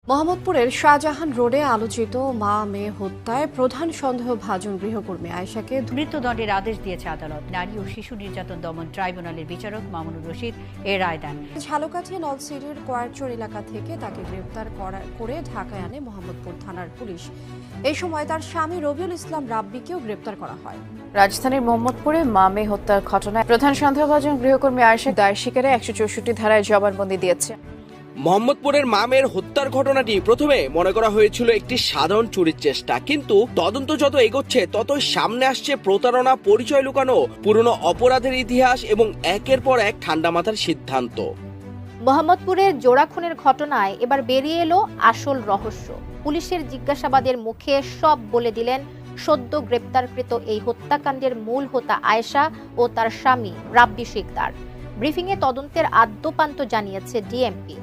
মোহাম্মদপুরের শাহজাহান রোডে আলোচিত মা মেয়ে হত্যায় প্রধান সন্দেহভাজন গৃহকর্মী আয়েশাকে মৃত্যুদণ্ডের আদেশ দিয়েছে আদালত। নারী ও শিশু নির্যাতন দমন ট্রাইব্যুনালের বিচারক মামুনুর রশিদ এ রায় দেন। ঝালকাঠি নলছিটির কয়ারচর এলাকা থেকে তাকে গ্রেফতার করে ঢাকায় আনে মোহাম্মদপুর থানার পুলিশ। এই সময় তার স্বামী রবিউল ইসলাম রাব্বিকেও গ্রেফতার করা হয়। রাজধানীর মোহাম্মদপুরে মা মেয়ে হত্যার ঘটনায় প্রধান সন্দেহভাজন গৃহকর্মী আয়েশা দায় স্বীকারে 164 ধারায় জবানবন্দি দিয়েছে। মোহাম্মদপুরের মামের হত্যার ঘটনাটি প্রথমে মনে করা হয়েছিল একটি সাধারণ চুরির চেষ্টা, কিন্তু তদন্ত যত এগোচ্ছে ততই সামনে আসছে প্রতারণা, পরিচয় লুকানো, পুরনো অপরাধের ইতিহাস এবং একের পর এক ঠান্ডা মাথার সিদ্ধান্ত। মোহাম্মদপুরের জোড়া খুনের ঘটনায় এবার বেরিয়ে এলো আসল রহস্য। পুলিশের জিজ্ঞাসাবাদের মুখে সব বলে দিলেন সদ্য গ্রেপ্তারকৃত এই হত্যাকাণ্ডের মূল হোতা আয়েশা ও তার স্বামী রাব্বি শিকদার। ব্রিফিংয়ে তদন্তের আদ্যোপান্ত জানিয়েছে ডিএমপি।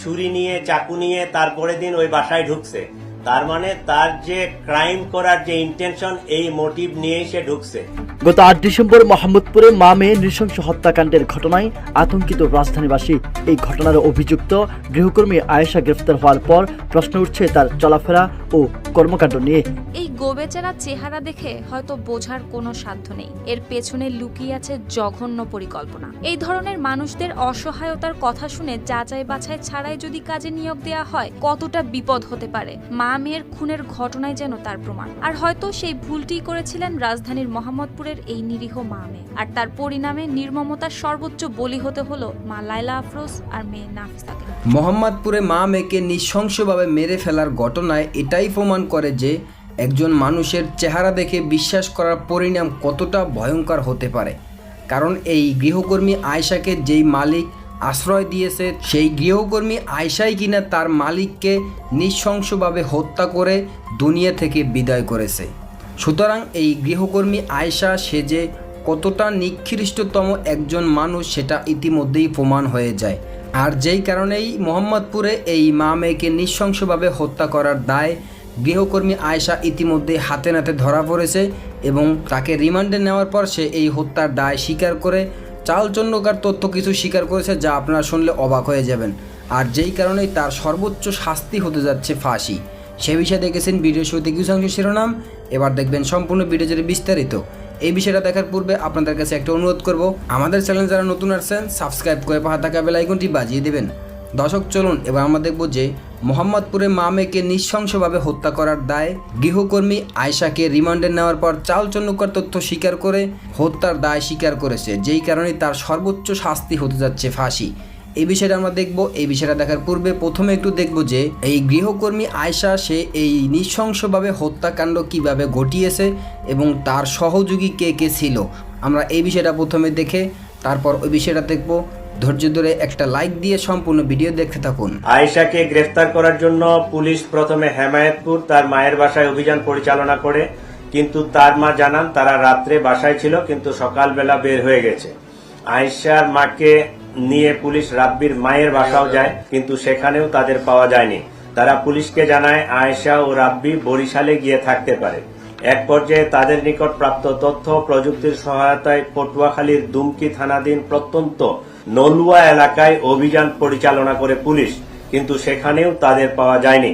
ছুরি নিয়ে, চাকু নিয়ে তারপরের দিন ওই বাসায় ঢুকছে, তার মানে তার যে ক্রাইম করার যে ইন্টেনশন, এই মোটিভ নিয়ে সে ঢুকছে। গত 8 ডিসেম্বর মোহাম্মদপুরে মা মেয়ে নৃশংস হত্যাকাণ্ডের ঘটনায় আতঙ্কিত রাজধানীবাসী। এই ঘটনার অভিযুক্ত গৃহকর্মী আয়েশা গ্রেফতার হওয়ার পর প্রশ্ন উঠছে তার চলাফেরা ও কর্মকাণ্ড নিয়ে। এই গোবেচারা চেহারা দেখে হয়তো বোঝার কোনো সাধ্য নেই এর পেছনে লুকিয়ে আছে জঘন্য পরিকল্পনা। এই ধরনের মানুষদের অসহায়তার কথা শুনে যাচাই বাছাই ছাড়াই যদি কাজে নিয়োগ দেওয়া হয়, কতটা বিপদ হতে পারে। মা মেয়ের খুনের ঘটনায় যেন তার প্রমাণ। আর হয়তো সেই ভুলটি করেছিলেন রাজধানীর মোহাম্মদপুরের এই নিরীহ মা মেয়ে, আর তার পরিণামে নির্মমতার সর্বোচ্চ বলি হতে হলো মা লাইলা আফরোজ আর মেয়ে নাফিসাকে। মোহাম্মদপুরে মা মেয়েকে নৃশংসভাবে মেরে ফেলার ঘটনায় এটাই প্রমাণ করে যে একজন মানুষের চেহারা দেখে বিশ্বাস করার পরিণাম কতটা ভয়ঙ্কর হতে পারে। কারণ এই গৃহকর্মী আয়েশাকে যেই মালিক আশ্রয় দিয়েছে, সেই গৃহকর্মী আয়েশাই কিনা তার মালিককে নৃশংসভাবে হত্যা করে দুনিয়া থেকে বিদায় করেছে। সুতরাং এই গৃহকর্মী আয়েশা সে যে কতটা নিকৃষ্টতম একজন মানুষ সেটা ইতিমধ্যেই প্রমাণ হয়ে যায়। আর যেই কারণেই মোহাম্মদপুরে এই মা মেয়েকে নৃশংসভাবে হত্যা করার দায় গৃহকর্মী আয়েশা ইতিমধ্যে হাতে নাতে ধরা পড়েছে এবং তাকে রিমান্ডে নেওয়ার পর সে এই হত্যার দায় স্বীকার করে চালচল্যকার তথ্য কিছু স্বীকার করেছে, যা আপনারা শুনলে অবাক হয়ে যাবেন। আর যেই কারণেই তার সর্বোচ্চ শাস্তি হতে যাচ্ছে ফাঁসি। সে বিষয়ে দেখেছেন ভিডিও শুরুতে কিছু অংশ শিরোনাম, এবার দেখবেন সম্পূর্ণ ভিডিও জুড়ে বিস্তারিত। এই বিষয়টা দেখার পূর্বে আপনাদের কাছে একটা অনুরোধ করব, আমাদের চ্যানেল যারা নতুন আসছেন সাবস্ক্রাইব করে পাশে থাকা বেল আইকনটি বাজিয়ে দেবেন। দর্শক চলুন এবার আমরা দেখব যে মোহাম্মদপুরে মা মেয়েকে নৃশংসভাবে হত্যা করার দায় গৃহকর্মী আয়েশাকে রিমান্ডে নেওয়ার পর চালচল্যকার তথ্য স্বীকার করে হত্যার দায় স্বীকার করেছে, যেই কারণে তার সর্বোচ্চ শাস্তি হতে যাচ্ছে ফাঁসি। এই বিষয়টা আমরা দেখব। এই বিষয়টা দেখার পূর্বে প্রথমে একটু দেখব যে এই গৃহকর্মী আয়েশা সে এই নৃশংসভাবে হত্যাকাণ্ড কিভাবে ঘটিয়েছে এবং তার সহযোগী কে কে ছিল। আমরা এই বিষয়টা প্রথমে দেখে তারপর ওই বিষয়টা দেখব। ধৈর্য ধরে একটা লাইক দিয়ে সম্পূর্ণ ভিডিও দেখতে থাকুন। আয়েশাকে গ্রেফতার করার জন্য পুলিশ প্রথমে হেমায়েতপুর তার মায়ের বাসায় অভিযান পরিচালনা করে, কিন্তু তার মা জানান তারা রাত্রে বাসায় ছিল কিন্তু সকালবেলা বের হয়ে গেছে। আয়েশার মাকে নিয়ে পুলিশ রাব্বির মায়ের বাসাও যায়, কিন্তু সেখানেও তাদের পাওয়া যায়নি। তারা পুলিশকে জানায় আয়েশা ও রাব্বি বরিশালে গিয়ে থাকতে পারে। এক পর্যায়ে তাদের নিকট প্রাপ্ত তথ্য প্রযুক্তির সহায়তায় পটুয়াখালীর দুমকি থানাধীন প্রত্যন্ত নলুয়া এলাকায় অভিযান পরিচালনা করে পুলিশ, কিন্তু সেখানেও তাদের পাওয়া যায়নি।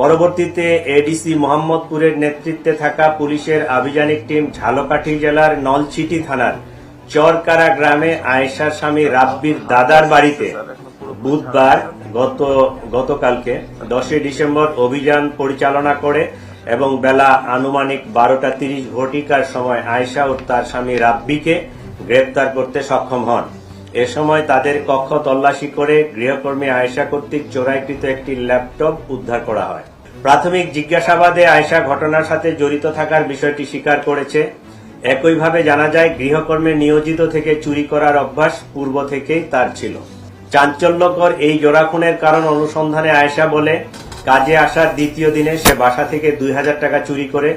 পরবর্তীতে এডিসি মোহাম্মদপুরের নেতৃত্বে থাকা পুলিশের আভিযানিক টিম ঝালকাঠি জেলার নলছিটি থানার চরকারা গ্রামে আয়েশার স্বামী রাব্বির দাদার বাড়িতে বুধবার গতকালকে 10 ডিসেম্বর অভিযান পরিচালনা করে এবং বেলা আনুমানিক 12:30 ঘটিকার সময় আয়েশা ও তার স্বামী রাব্বিকে গ্রেপ্তার করতে সক্ষম হন। এ সময় তাদের কক্ষ তল্লাশি করে গৃহকর্মী আয়েশা কর্তৃক চোরাইকৃত একটি ল্যাপটপ উদ্ধার করা হয়। প্রাথমিক জিজ্ঞাসাবাদে আয়েশা ঘটনার সাথে জড়িত থাকার বিষয়টি স্বীকার করেছে। একইভাবে জানা যায় গৃহকর্মে নিয়োজিত থেকে চুরি করার অভ্যাস পূর্ব থেকেই তার ছিল। চাঞ্চল্যকর এই জোড়া খুনের কারণ অনুসন্ধানে আয়েশা বলে, কাজে আসার দ্বিতীয় দিনে সে বাসা থেকে 2000 টাকা চুরি করে।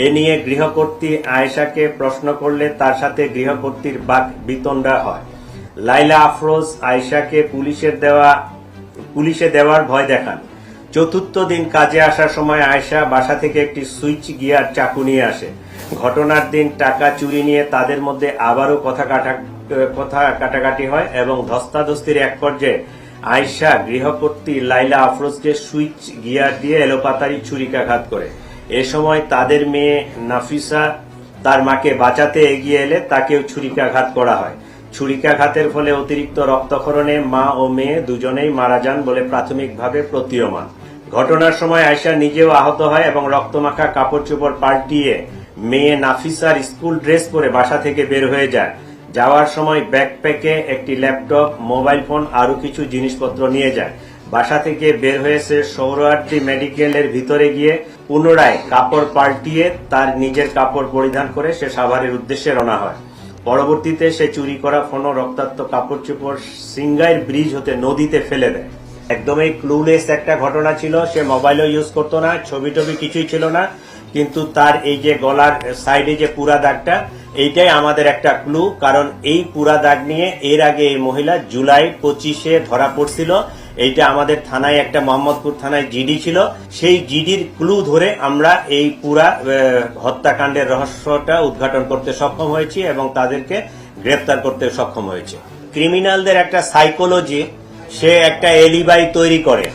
এ নিয়ে গৃহকর্ত্রী আয়েশাকে প্রশ্ন করলে তার সাথে গৃহকর্ত্রীর বাক বিতণ্ডা হয়। লাইলা আফরোজ আয়েশাকে পুলিশে দেওয়ার ভয় দেখান। চতুর্থ দিন কাজে আসার সময় আয়েশা বাসা থেকে একটি সুইচ গিয়ার চাকু নিয়ে আসে। ঘটনার দিন টাকা চুরি নিয়ে তাদের মধ্যে আবারও কথা কাটাকাটি হয় এবং ধস্তাধস্তির এক পর্যায়ে আয়েশা গৃহকর্ত্রী লাইলা আফরোজকে সুইচ গিয়ার দিয়ে এলোপাতাড়ি ছুরিকাঘাত করে। এ সময় তাদের মেয়ে নাফিসা তার মাকে বাঁচাতে এগিয়ে এলে তাকেও ছুরিকাঘাত করা হয়। ছুরিকাঘাতের ফলে অতিরিক্ত রক্তক্ষরণে মা ও মেয়ে দুজনেই মারা যান বলে প্রাথমিকভাবে প্রতীয়মান। ঘটনার সময় আয়েশা নিজেও আহত হয় এবং রক্তমাখা কাপড় চোপড় পাল্টিয়ে মেয়ে নাফিসার স্কুল ড্রেস পরে বাসা থেকে বের হয়ে যায়। যাওয়ার সময় ব্যাকপ্যাকে একটি ল্যাপটপ, মোবাইল ফোন আরো কিছু জিনিসপত্র নিয়ে যায়। বাসা থেকে বের হয়েছে সৌরার্দি মেডিকেলের ভিতরে গিয়ে পুনরায় কাপড় পাল্টিয়ে তার নিজের কাপড় পরিধান করে সে সাভারের উদ্দেশ্যে রওনা হয়। পরবর্তীতে সে চুরি করা ফোন, রক্তাক্ত কাপড় চোপড় সিঙ্গাইর ব্রিজ হতে নদীতে ফেলে দেয়। একদমই ক্লুলেস একটা ঘটনা ছিল। সে মোবাইলও ইউজ করতো না, ছবি টবি কিছুই ছিল না, কিন্তু তার এই যে গলার সাইডে যে পুরা দাগটা, এইটাই আমাদের একটা ক্লু। কারণ এই পুরা দাগ নিয়ে এর আগে এই মহিলা জুলাই 25-এ ধরা পড়ছিল। এইটা আমাদের থানায় একটা মোহাম্মদপুর থানায় জিডি ছিল। সেই জিডির ক্লু ধরে আমরা এই পুরা হত্যাকাণ্ডের রহস্যটা উদ্ঘাটন করতে সক্ষম হয়েছি এবং তাদেরকে গ্রেপ্তার করতে সক্ষম হয়েছে। ক্রিমিনালদের একটা সাইকোলজি, সে একটা এলিবাই তৈরি করে,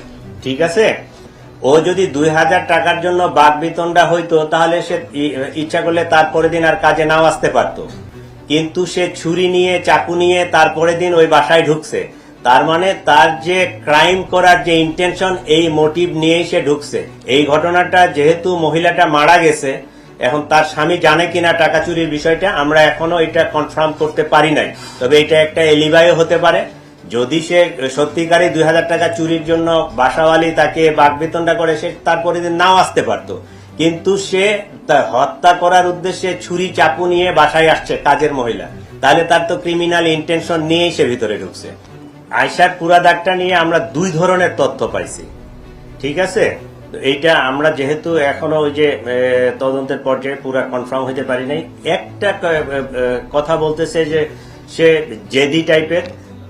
ঠিক আছে। ও যদি 2000 টাকার জন্য বাকবিতণ্ডা হইতো তাহলে সে ইচ্ছা করলে তারপরের দিন আর কাজে নাও আসতে পারত, কিন্তু সে ছুরি নিয়ে, চাকু নিয়ে তারপরের দিন ওই বাসায় ঢুকছে। তার মানে তার যে ক্রাইম করার যে ইন্টেনশন, এই মোটিভ নিয়েই সে ঢুকছে। এই ঘটনাটা যেহেতু মহিলাটা মারা গেছে, এখন তার স্বামী জানে কিনা টাকা চুরির বিষয়টা আমরা এখনো এটা কনফার্ম করতে পারি নাই। তবে এটা একটা এলিবাইও হতে পারে। যদি সে সত্যিকারই 2000 টাকা চুরির জন্য বাসাওয়ালি তাকে বাকবিতণ্ডা করে, সে তারপরে দিন নাও আসতে পারত, কিন্তু সে হত্যা করার উদ্দেশ্যে ছুরি চাকু নিয়ে বাসায় আসছে কাজের মহিলা, তাহলে তার তো ক্রিমিনাল ইন্টেনশন নিয়েই সে ভিতরে ঢুকছে। আয়েশার পুরা দাগটা নিয়ে আমরা 2 ধরনের তথ্য পাইছি, ঠিক আছে। এইটা আমরা যেহেতু এখনো ওই যে তদন্তের পর্যায়ে পুরা কনফার্ম হতে পারি নাই। একটা কথা বলতেছে যে সে জেদি টাইপের,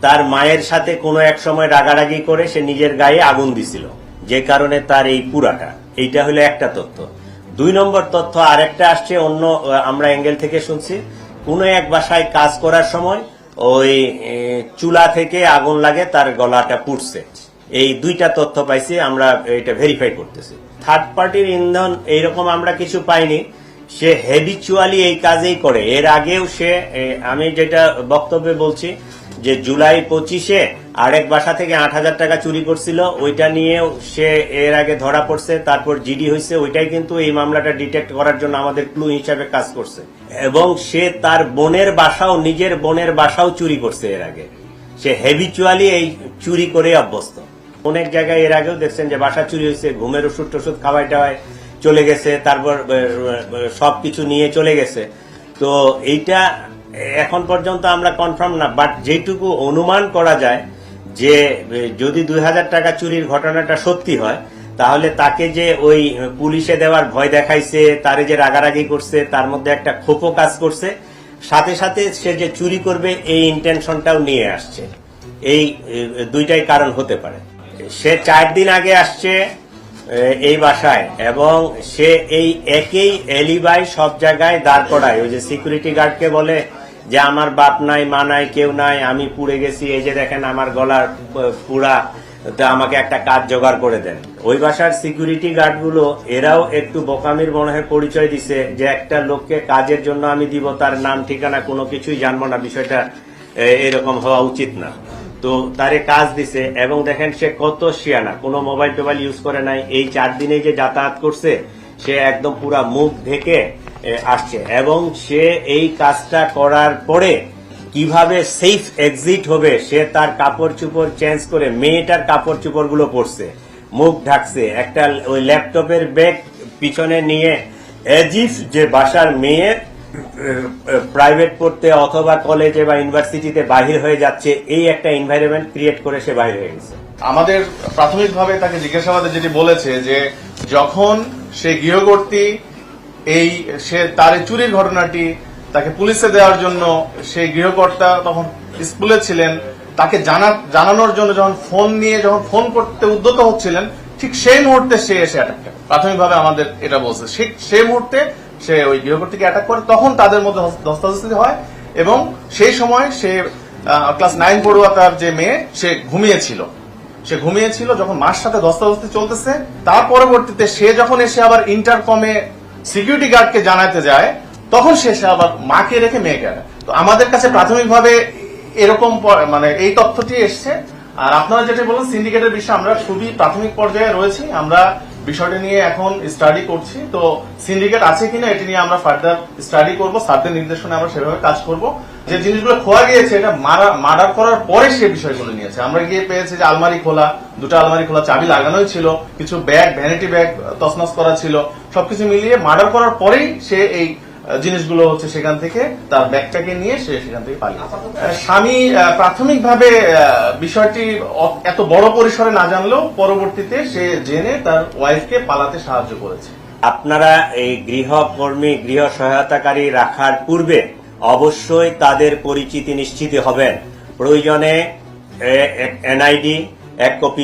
তার মায়ের সাথে কোনো এক সময় রাগারাগি করে সে নিজের গায়ে আগুন দিছিল, যে কারণে তার এই পুরাটা। এইটা হলো একটা তথ্য। 2 নম্বর তথ্য আরেকটা আসছে অন্য, আমরা অ্যাঙ্গেল থেকে শুনছি। কোনো এক বাসায় কাজ করার সময় ওই চুলা থেকে আগুন লাগে, তার গলাটা পুড়ছে। এই 2টা তথ্য পাইছি, আমরা এটা ভেরিফাই করতেছি। থার্ড পার্টির ইন্ধন এইরকম আমরা কিছু পাইনি। সে হ্যাবিচুয়ালি এই কাজেই করে। এর আগেও সে, আমি যেটা বক্তব্যে বলছি যে জুলাই 25-এ আরেক বাসা থেকে 8000 টাকা চুরি করছিল, ওইটা নিয়েও সে এর আগে ধরা পড়ছে, তারপর জিডি হয়েছে। ওইটাই কিন্তু এই মামলাটা ডিটেক্ট করার জন্য আমাদের ক্লু হিসাবে কাজ করছে। এবং সে তার বোনের বাসাও, নিজের বোনের বাসাও চুরি করছে এর আগে। সে হ্যাবিচুয়ালি এই চুরি করে অভ্যস্ত। অনেক জায়গায় এর আগেও দেখছেন যে বাসা চুরি হয়েছে, ঘুমের ওষুধ টষুধ খাওয়াই টাওয়াই চলে গেছে, তারপর সবকিছু নিয়ে চলে গেছে। তো এইটা এখন পর্যন্ত আমরা কনফার্ম না, বাট যেটুকু অনুমান করা যায় যে যদি 2000 টাকা চুরির ঘটনাটা সত্যি হয়, তাহলে তাকে যে ওই পুলিশে দেওয়ার ভয় দেখাইছে, তারে যে রাগারাগি করছে, তার মধ্যে একটা ক্ষোভও কাজ করছে। সাথে সাথে সে যে চুরি করবে এই ইন্টেনশনটাও নিয়ে আসছে। এই 2টাই কারণ হতে পারে। সে 4 দিন আগে আসছে এই বাসায় এবং সে এই একই এলিবাই সব জায়গায় দাঁড় করায়। ওই যে সিকিউরিটি গার্ডকে বলে যে আমার বাপ নাই, মা নাই, কেউ নাই, আমি পুড়ে গেছি, এই যে দেখেন আমার গলার পুরা, আমাকে একটা কাজ জোগাড় করে দেন। ওই বাসার সিকিউরিটি গার্ডগুলো এরাও একটু বোকামির মনে হয় পরিচয় দিছে যে একটা লোককে কাজের জন্য আমি দিব, তার নাম ঠিকানা কোনো কিছুই জানবো না, বিষয়টা এরকম হওয়া উচিত না। তো তারে কাজ দিছে এবং দেখেন সে কত শিয়ানা, কোনো মোবাইল টোবাইল ইউজ করে নাই। এই 4 দিনে যে যাতায়াত করছে, সে একদম পুরা মুখ ঢেকে আসছে এবং সে এই কাজটা করার পরে কিভাবে সেফ এক্সিট হবে, সে তার কাপড় চোপড় চেঞ্জ করে মেয়েটার কাপড় চোপড় গুলো পরছে, মুখ ঢাকছে, একটা ওই ল্যাপটপের ব্যাগ পিছনে নিয়ে এজিফ যে বাসার মেয়ে প্রাইভেট পড়তে অথবা কলেজে বা ইউনিভার্সিটিতে বাহির হয়ে যাচ্ছে, এই একটা এনভায়রনমেন্ট ক্রিয়েট করে সে বাহির হয়ে গেছে। আমাদের প্রাথমিকভাবে তাকে জিজ্ঞাসাবাদে যেটি বলেছে যে যখন সে গৃহকর্ত্রী সে তার চুরির ঘটনাটি তাকে পুলিশে দেওয়ার জন্য সেই গৃহকর্তা তখন স্কুলে ছিলেন, তাকে জানানোর জন্য যখন ফোন করতে উদ্যত হচ্ছিলেন, ঠিক সেই মুহূর্তে সে এসে অ্যাটাক করে। প্রাথমিকভাবে আমাদের এটা বলছে, সেই মুহূর্তে সে ওই গৃহকর্ত্রীকে অ্যাটাক করে। তখন তাদের মধ্যে ধস্তাধস্তি হয় এবং সেই সময় সে ক্লাস 9 পড়ুয়া তার যে মেয়ে, সে ঘুমিয়েছিল। সে ঘুমিয়েছিল, যখন মার সাথে ধস্তাধস্তি চলতেছে, তার পরবর্তীতে সে যখন এসে আবার ইন্টারকমে সিকিউরিটি গার্ডকে জানাতে যায়, তখন সে এসে আবার মাকে রেখে মেয়েকে আনে। তো আমাদের কাছে প্রাথমিকভাবে এরকম মানে এই তথ্যটি এসছে। আর আপনারা যেটা বলেন সিন্ডিকেটের বিষয়ে আমরা খুবই প্রাথমিক পর্যায়ে রয়েছি, আমরা বিষয়টি নিয়ে এখন স্টাডি করছি। তো সিন্ডিকেট আছে কিনা এটি নিয়ে আমরা ফার্দার স্টাডি করব, স্যারদের নির্দেশনা আমরা সেভাবে কাজ করব। যে জিনিসগুলো খোয়া গিয়েছে এটা মার্ডার করার পরে সে বিষয়গুলো নিয়েছে। আমরা গিয়ে পেয়েছি যে আলমারি খোলা, দুটো আলমারি খোলা, চাবি লাগানোই ছিল, কিছু ব্যাগ, ভ্যানিটি ব্যাগ তছনছ করা ছিল। সবকিছু মিলিয়ে মার্ডার করার পরেই সে এই জিনিসগুলো হচ্ছে সেখান থেকে তার ব্যাগটাকে নিয়ে সে সেখান থেকে পালিয়েছে। স্বামী প্রাথমিকভাবে বিষয়টি এত বড় পরিসরে না জানলেও পরবর্তীতে সে জেনে তার ওয়াইফকে পালাতে সাহায্য করেছে। আপনারা এই গৃহকর্মী, গৃহ সহায়তাকারী রাখার পূর্বে অবশ্যই তাদের পরিচিতি নিশ্চিত হবেন। প্রয়োজনে এনআইডি, এক কপি